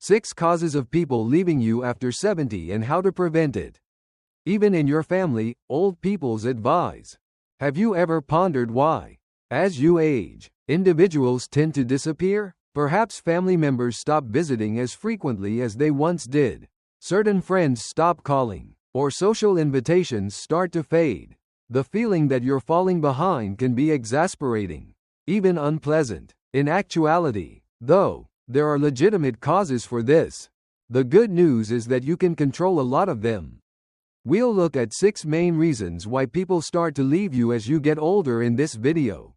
6 causes of people leaving you after 70 and how to prevent it. Even in your family, old people's advise. Have you ever pondered why, as you age, individuals tend to disappear? Perhaps family members stop visiting as frequently as they once did. Certain friends stop calling, or social invitations start to fade. The feeling that you're falling behind can be exasperating, even unpleasant. In actuality, though, there are legitimate causes for this. The good news is that you can control a lot of them. We'll look at 6 main reasons why people start to leave you as you get older in this video.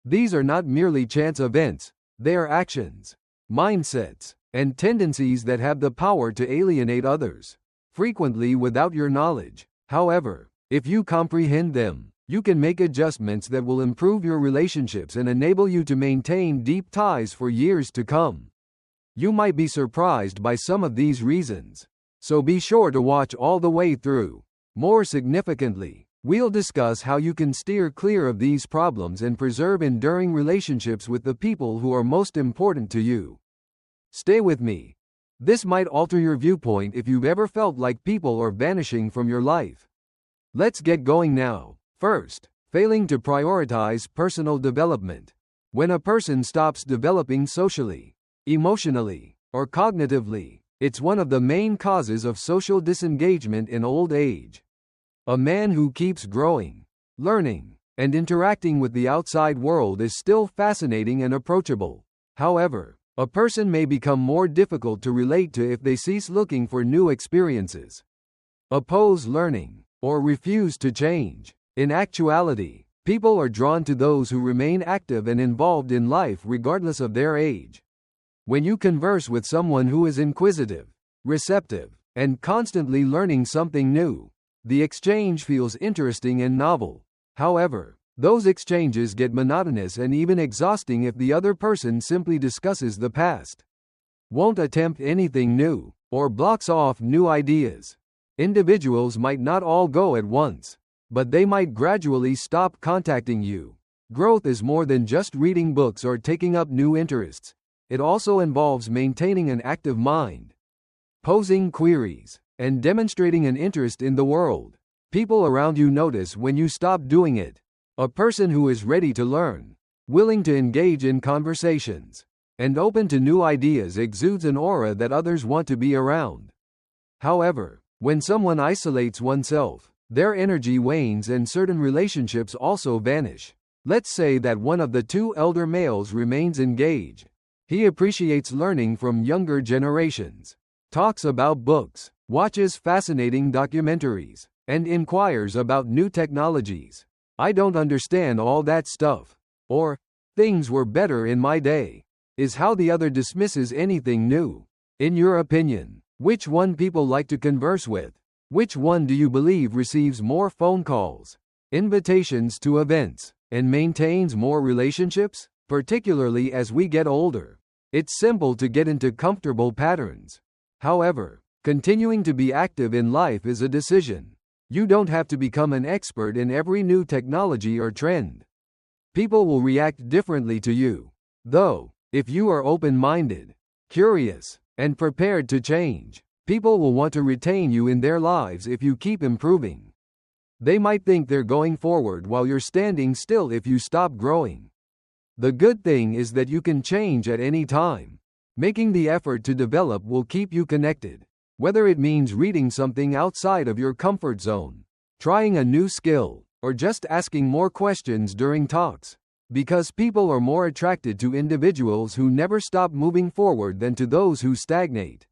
These are not merely chance events, they are actions, mindsets, and tendencies that have the power to alienate others, frequently without your knowledge. However, if you comprehend them, you can make adjustments that will improve your relationships and enable you to maintain deep ties for years to come. You might be surprised by some of these reasons, so be sure to watch all the way through. More significantly, we'll discuss how you can steer clear of these problems and preserve enduring relationships with the people who are most important to you. Stay with me. This might alter your viewpoint if you've ever felt like people are vanishing from your life. Let's get going now. First, failing to prioritize personal development. When a person stops developing socially, emotionally, or cognitively, it's one of the main causes of social disengagement in old age. A man who keeps growing, learning, and interacting with the outside world is still fascinating and approachable. However, a person may become more difficult to relate to if they cease looking for new experiences, oppose learning, or refuse to change. In actuality, people are drawn to those who remain active and involved in life regardless of their age. When you converse with someone who is inquisitive, receptive, and constantly learning something new, the exchange feels interesting and novel. However, those exchanges get monotonous and even exhausting if the other person simply discusses the past, won't attempt anything new, or blocks off new ideas. Individuals might not all go at once, but they might gradually stop contacting you. Growth is more than just reading books or taking up new interests. It also involves maintaining an active mind, posing queries, and demonstrating an interest in the world. People around you notice when you stop doing it. A person who is ready to learn, willing to engage in conversations, and open to new ideas exudes an aura that others want to be around. However, when someone isolates oneself, their energy wanes and certain relationships also vanish. Let's say that one of the 2 elder males remains engaged. He appreciates learning from younger generations, talks about books, watches fascinating documentaries, and inquires about new technologies. I don't understand all that stuff. Or, things were better in my day, is how the other dismisses anything new. In your opinion, which one people like to converse with? Which one do you believe receives more phone calls, invitations to events, and maintains more relationships? Particularly as we get older, it's simple to get into comfortable patterns. However, continuing to be active in life is a decision. You don't have to become an expert in every new technology or trend. People will react differently to you, though. If you are open-minded, curious, and prepared to change, people will want to retain you in their lives if you keep improving. They might think they're going forward while you're standing still if you stop growing. The good thing is that you can change at any time. Making the effort to develop will keep you connected, whether it means reading something outside of your comfort zone, trying a new skill, or just asking more questions during talks. Because people are more attracted to individuals who never stop moving forward than to those who stagnate.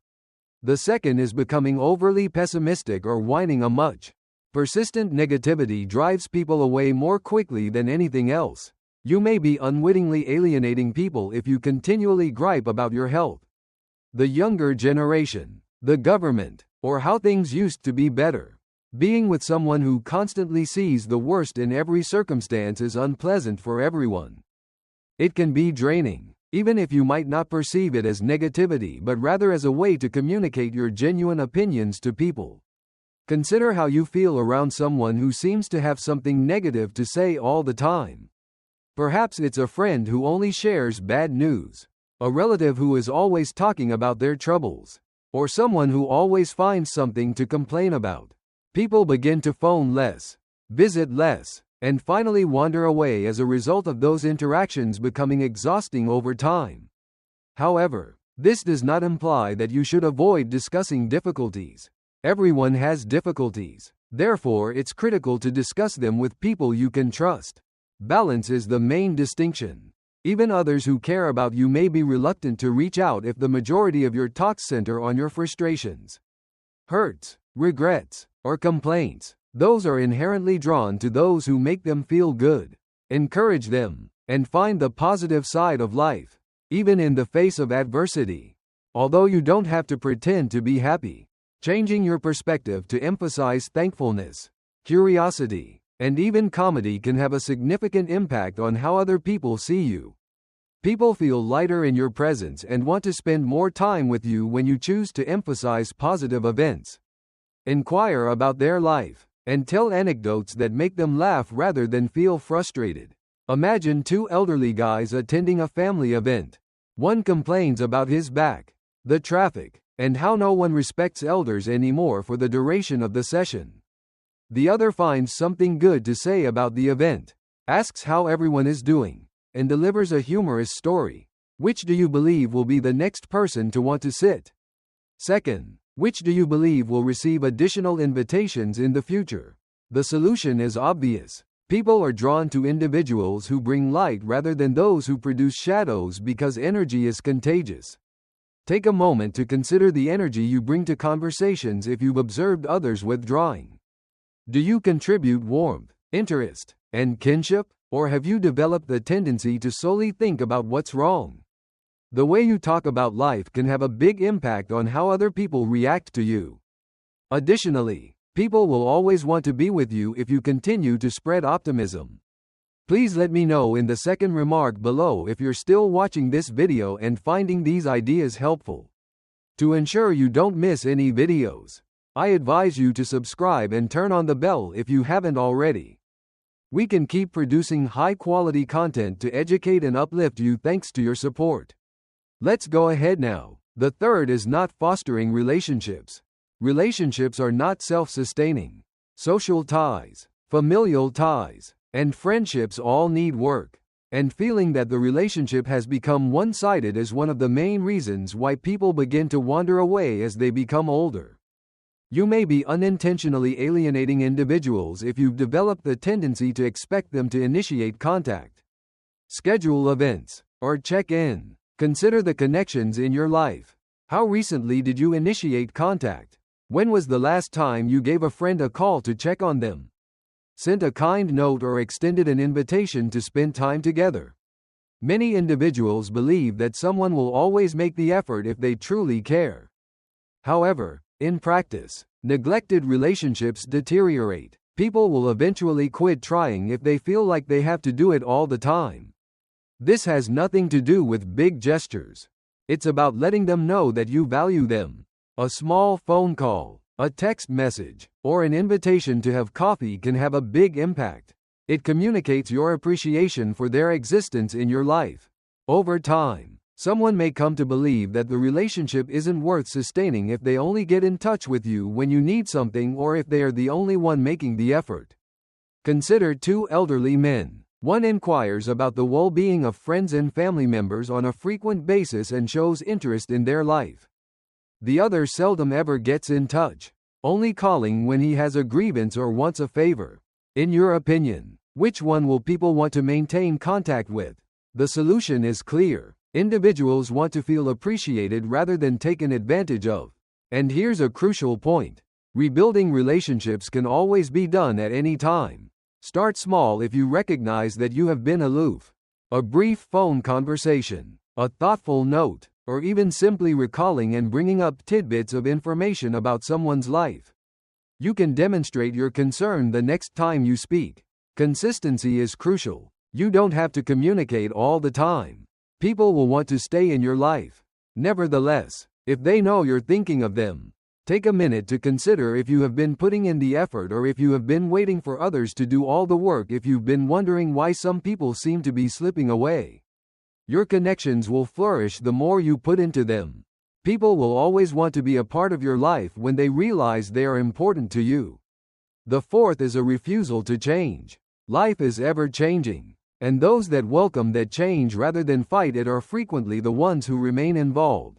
The second is becoming overly pessimistic or whining a much. Persistent negativity drives people away more quickly than anything else. You may be unwittingly alienating people if you continually gripe about your health, the younger generation, the government, or how things used to be better. Being with someone who constantly sees the worst in every circumstance is unpleasant for everyone. It can be draining, even if you might not perceive it as negativity but rather as a way to communicate your genuine opinions to people. Consider how you feel around someone who seems to have something negative to say all the time. Perhaps it's a friend who only shares bad news, a relative who is always talking about their troubles, or someone who always finds something to complain about. People begin to phone less, visit less, and finally wander away as a result of those interactions becoming exhausting over time. However, this does not imply that you should avoid discussing difficulties. Everyone has difficulties. Therefore, it's critical to discuss them with people you can trust. Balance is the main distinction. Even others who care about you may be reluctant to reach out if the majority of your talks center on your frustrations, hurts, regrets, or complaints. Those are inherently drawn to those who make them feel good. Encourage them, and find the positive side of life, even in the face of adversity. Although you don't have to pretend to be happy, changing your perspective to emphasize thankfulness, curiosity, and even comedy can have a significant impact on how other people see you. People feel lighter in your presence and want to spend more time with you when you choose to emphasize positive events. Inquire about their life, and tell anecdotes that make them laugh rather than feel frustrated. Imagine two elderly guys attending a family event. One complains about his back, the traffic, and how no one respects elders anymore for the duration of the session. The other finds something good to say about the event, asks how everyone is doing, and delivers a humorous story. Which do you believe will be the next person to want to sit? Second, which do you believe will receive additional invitations in the future? The solution is obvious. People are drawn to individuals who bring light rather than those who produce shadows because energy is contagious. Take a moment to consider the energy you bring to conversations if you've observed others withdrawing. Do you contribute warmth, interest, and kinship, or have you developed the tendency to solely think about what's wrong? The way you talk about life can have a big impact on how other people react to you. Additionally, people will always want to be with you if you continue to spread optimism. Please let me know in the second remark below if you're still watching this video and finding these ideas helpful. To ensure you don't miss any videos, I advise you to subscribe and turn on the bell if you haven't already. We can keep producing high-quality content to educate and uplift you thanks to your support. Let's go ahead now. The third is not fostering relationships. Relationships are not self-sustaining. Social ties, familial ties, and friendships all need work. And feeling that the relationship has become one-sided is one of the main reasons why people begin to wander away as they become older. You may be unintentionally alienating individuals if you've developed the tendency to expect them to initiate contact, schedule events, or check in. Consider the connections in your life. How recently did you initiate contact? When was the last time you gave a friend a call to check on them? Sent a kind note or extended an invitation to spend time together? Many individuals believe that someone will always make the effort if they truly care. However, in practice, neglected relationships deteriorate. People will eventually quit trying if they feel like they have to do it all the time. This has nothing to do with big gestures. It's about letting them know that you value them. A small phone call, a text message, or an invitation to have coffee can have a big impact. It communicates your appreciation for their existence in your life. Over time, someone may come to believe that the relationship isn't worth sustaining if they only get in touch with you when you need something or if they are the only one making the effort. Consider two elderly men. One inquires about the well-being of friends and family members on a frequent basis and shows interest in their life. The other seldom ever gets in touch, only calling when he has a grievance or wants a favor. In your opinion, which one will people want to maintain contact with? The solution is clear. Individuals want to feel appreciated rather than taken advantage of. And here's a crucial point. Rebuilding relationships can always be done at any time. Start small if you recognize that you have been aloof. A brief phone conversation, a thoughtful note, or even simply recalling and bringing up tidbits of information about someone's life. You can demonstrate your concern the next time you speak. Consistency is crucial. You don't have to communicate all the time. People will want to stay in your life. Nevertheless, if they know you're thinking of them, take a minute to consider if you have been putting in the effort or if you have been waiting for others to do all the work. If you've been wondering why some people seem to be slipping away, Your connections will flourish the more you put into them. People will always want to be a part of your life when they realize they are important to you. The fourth is a refusal to change. Life is ever changing, and those that welcome that change rather than fight it are frequently the ones who remain involved,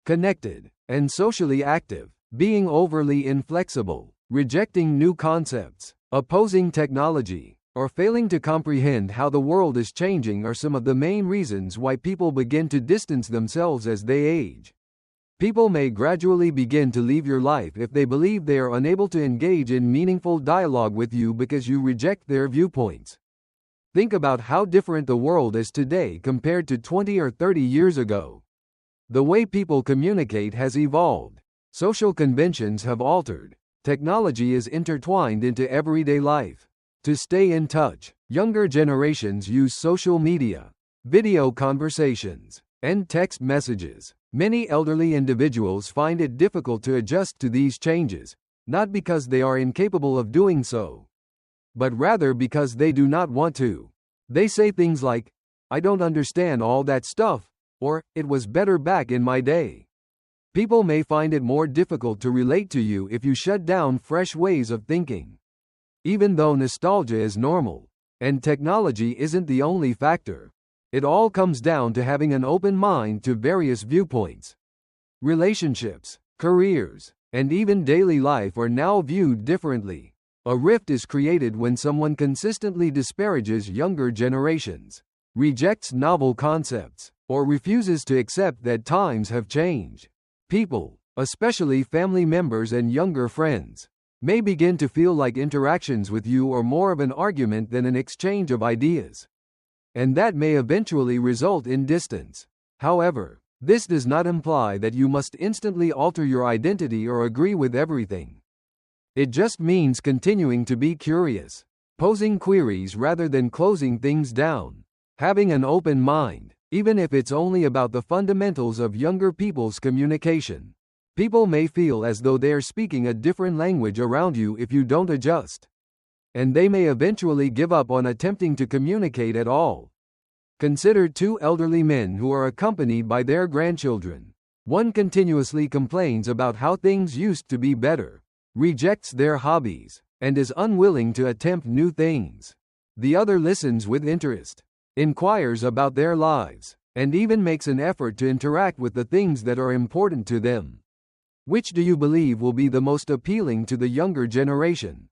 connected, and socially active. Being overly inflexible, rejecting new concepts, opposing technology, or failing to comprehend how the world is changing are some of the main reasons why people begin to distance themselves as they age. People may gradually begin to leave your life if they believe they are unable to engage in meaningful dialogue with you because you reject their viewpoints. Think about how different the world is today compared to 20 or 30 years ago. The way people communicate has evolved. Social conventions have altered. Technology is intertwined into everyday life. To stay in touch, younger generations use social media, video conversations, and text messages. Many elderly individuals find it difficult to adjust to these changes, not because they are incapable of doing so, but rather because they do not want to. They say things like, "I don't understand all that stuff," or "It was better back in my day." People may find it more difficult to relate to you if you shut down fresh ways of thinking. Even though nostalgia is normal, and technology isn't the only factor, it all comes down to having an open mind to various viewpoints. Relationships, careers, and even daily life are now viewed differently. A rift is created when someone consistently disparages younger generations, rejects novel concepts, or refuses to accept that times have changed. People, especially family members and younger friends, may begin to feel like interactions with you are more of an argument than an exchange of ideas. And that may eventually result in distance. However, this does not imply that you must instantly alter your identity or agree with everything. It just means continuing to be curious, posing queries rather than closing things down, having an open mind, even if it's only about the fundamentals of younger people's communication. People may feel as though they are speaking a different language around you if you don't adjust, and they may eventually give up on attempting to communicate at all. Consider two elderly men who are accompanied by their grandchildren. One continuously complains about how things used to be better, rejects their hobbies, and is unwilling to attempt new things. The other listens with interest, inquires about their lives, and even makes an effort to interact with the things that are important to them. Which do you believe will be the most appealing to the younger generation?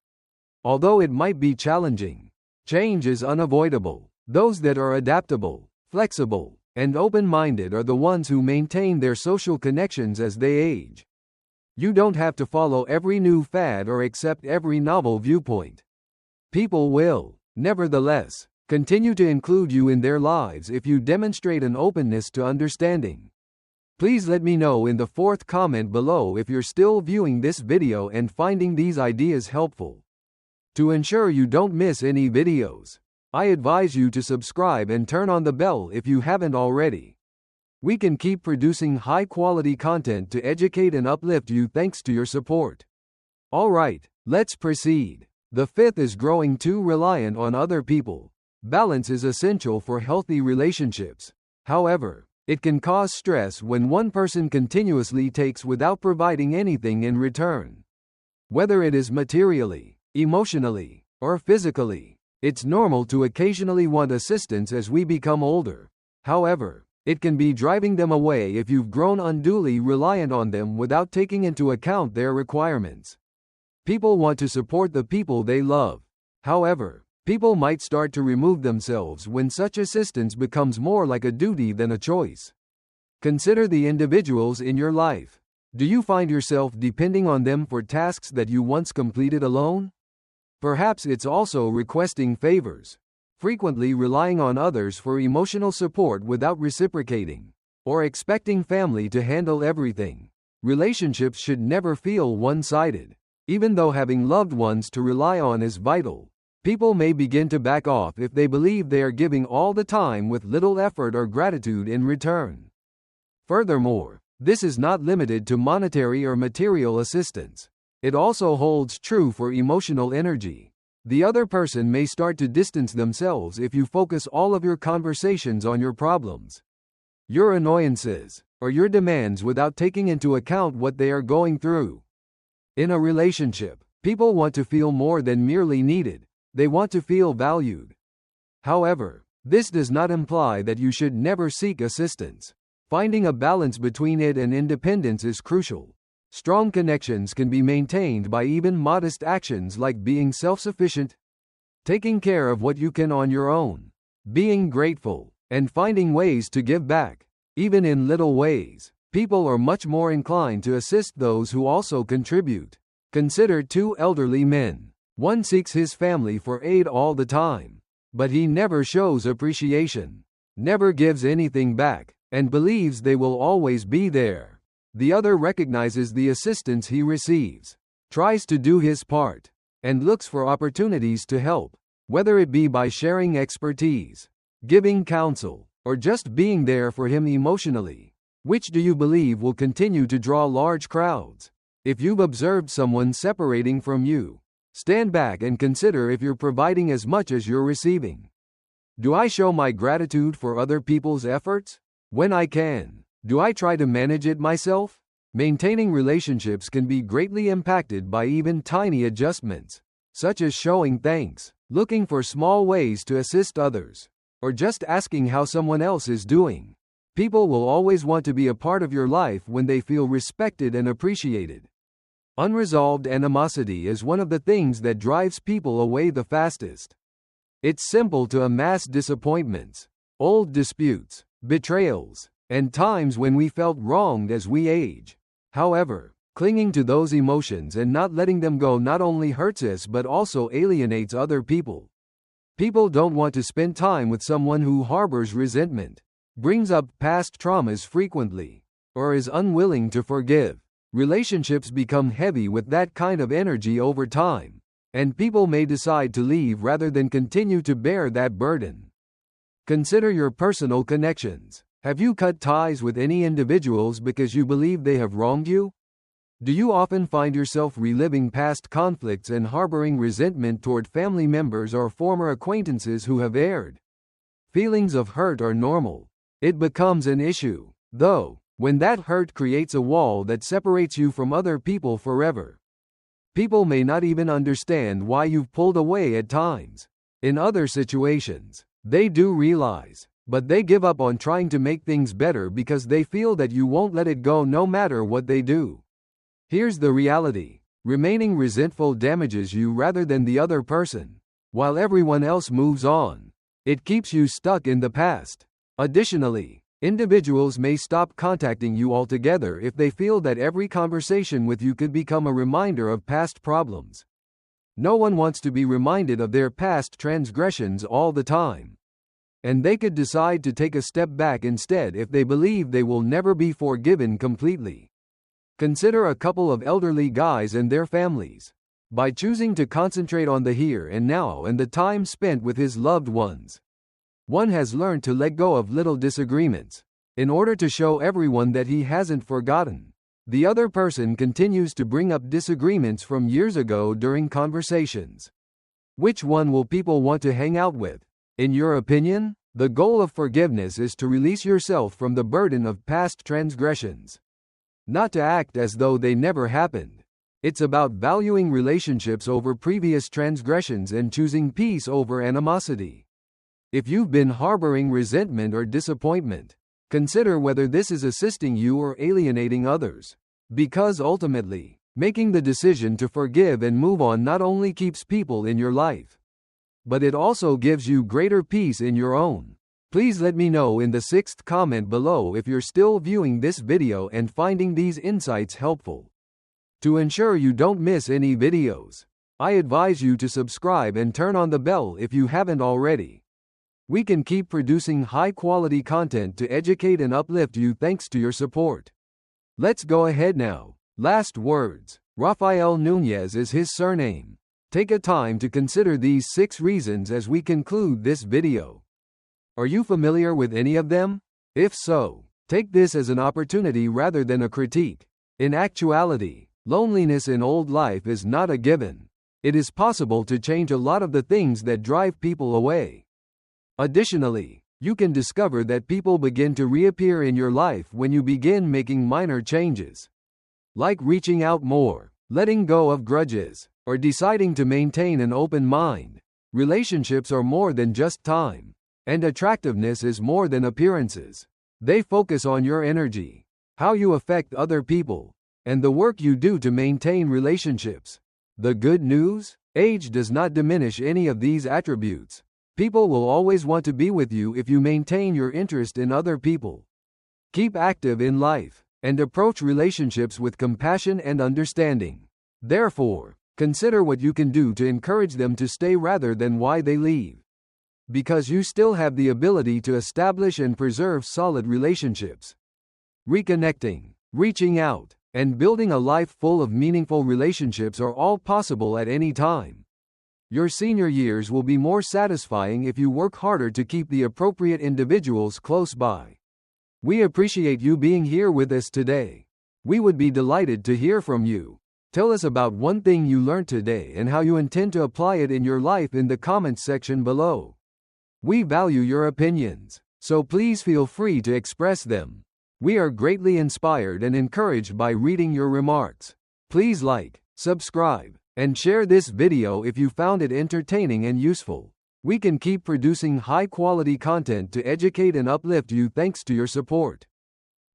Although it might be challenging, change is unavoidable. Those that are adaptable, flexible, and open-minded are the ones who maintain their social connections as they age. You don't have to follow every new fad or accept every novel viewpoint. People will, nevertheless, continue to include you in their lives if you demonstrate an openness to understanding. Please let me know in the fourth comment below if you're still viewing this video and finding these ideas helpful. To ensure you don't miss any videos, I advise you to subscribe and turn on the bell if you haven't already. We can keep producing high-quality content to educate and uplift you thanks to your support. Alright, let's proceed. The fifth is growing too reliant on other people. Balance is essential for healthy relationships. However, it can cause stress when one person continuously takes without providing anything in return. Whether it is materially, emotionally, or physically, it's normal to occasionally want assistance as we become older. However, it can be driving them away if you've grown unduly reliant on them without taking into account their requirements. People want to support the people they love. However, people might start to remove themselves when such assistance becomes more like a duty than a choice. Consider the individuals in your life. Do you find yourself depending on them for tasks that you once completed alone? Perhaps it's also requesting favors, frequently relying on others for emotional support without reciprocating, or expecting family to handle everything. Relationships should never feel one-sided. Even though having loved ones to rely on is vital, people may begin to back off if they believe they are giving all the time with little effort or gratitude in return. Furthermore, this is not limited to monetary or material assistance. It also holds true for emotional energy. The other person may start to distance themselves if you focus all of your conversations on your problems, your annoyances, or your demands without taking into account what they are going through. In a relationship, people want to feel more than merely needed. They want to feel valued. However, this does not imply that you should never seek assistance. Finding a balance between it and independence is crucial. Strong connections can be maintained by even modest actions like being self-sufficient, taking care of what you can on your own, being grateful, and finding ways to give back. Even in little ways, people are much more inclined to assist those who also contribute. Consider two elderly men. One seeks his family for aid all the time, but he never shows appreciation, never gives anything back, and believes they will always be there. The other recognizes the assistance he receives, tries to do his part, and looks for opportunities to help, whether it be by sharing expertise, giving counsel, or just being there for him emotionally. Which do you believe will continue to draw large crowds? If you've observed someone separating from you, stand back and consider if you're providing as much as you're receiving. Do I show my gratitude for other people's efforts? When I can, do I try to manage it myself? Maintaining relationships can be greatly impacted by even tiny adjustments, such as showing thanks, looking for small ways to assist others, or just asking how someone else is doing. People will always want to be a part of your life when they feel respected and appreciated. Unresolved animosity is one of the things that drives people away the fastest. It's simple to amass disappointments, old disputes, betrayals, and times when we felt wronged as we age. However, clinging to those emotions and not letting them go not only hurts us but also alienates other people. People don't want to spend time with someone who harbors resentment, brings up past traumas frequently, or is unwilling to forgive. Relationships become heavy with that kind of energy over time, and people may decide to leave rather than continue to bear that burden. Consider your personal connections. Have you cut ties with any individuals because you believe they have wronged you? Do you often find yourself reliving past conflicts and harboring resentment toward family members or former acquaintances who have erred? Feelings of hurt are normal. It becomes an issue, though, when that hurt creates a wall that separates you from other people forever. People may not even understand why you've pulled away at times. In other situations, they do realize, but they give up on trying to make things better because they feel that you won't let it go no matter what they do. Here's the reality. Remaining resentful damages you rather than the other person. While everyone else moves on, it keeps you stuck in the past. Additionally, individuals may stop contacting you altogether if they feel that every conversation with you could become a reminder of past problems. No one wants to be reminded of their past transgressions all the time. And they could decide to take a step back instead if they believe they will never be forgiven completely. Consider a couple of elderly guys and their families. By choosing to concentrate on the here and now and the time spent with his loved ones, one has learned to let go of little disagreements. In order to show everyone that he hasn't forgotten, the other person continues to bring up disagreements from years ago during conversations. Which one will people want to hang out with? In your opinion, the goal of forgiveness is to release yourself from the burden of past transgressions. Not to act as though they never happened. It's about valuing relationships over previous transgressions and choosing peace over animosity. If you've been harboring resentment or disappointment, consider whether this is assisting you or alienating others. Because ultimately, making the decision to forgive and move on not only keeps people in your life, but it also gives you greater peace in your own. Please let me know in the 6th comment below if you're still viewing this video and finding these insights helpful. To ensure you don't miss any videos, I advise you to subscribe and turn on the bell if you haven't already. We can keep producing high-quality content to educate and uplift you thanks to your support. Let's go ahead now. Last words. Rafael Nunez is his surname. Take a time to consider these 6 reasons as we conclude this video. Are you familiar with any of them? If so, take this as an opportunity rather than a critique. In actuality, loneliness in old life is not a given. it is possible to change a lot of the things that drive people away. Additionally, you can discover that people begin to reappear in your life when you begin making minor changes, like reaching out more, letting go of grudges, or deciding to maintain an open mind. Relationships are more than just time, and attractiveness is more than appearances. They focus on your energy, how you affect other people, and the work you do to maintain relationships. The good news? Age does not diminish any of these attributes. People will always want to be with you if you maintain your interest in other people. Keep active in life, and approach relationships with compassion and understanding. Therefore, consider what you can do to encourage them to stay rather than why they leave. Because you still have the ability to establish and preserve solid relationships. Reconnecting, reaching out, and building a life full of meaningful relationships are all possible at any time. Your senior years will be more satisfying if you work harder to keep the appropriate individuals close by. We appreciate you being here with us today. We would be delighted to hear from you. Tell us about one thing you learned today and how you intend to apply it in your life in the comments section below. We value your opinions, so please feel free to express them. We are greatly inspired and encouraged by reading your remarks. Please like, subscribe, and share this video if you found it entertaining and useful. We can keep producing high-quality content to educate and uplift you thanks to your support.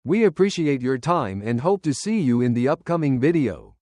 We appreciate your time and hope to see you in the upcoming video.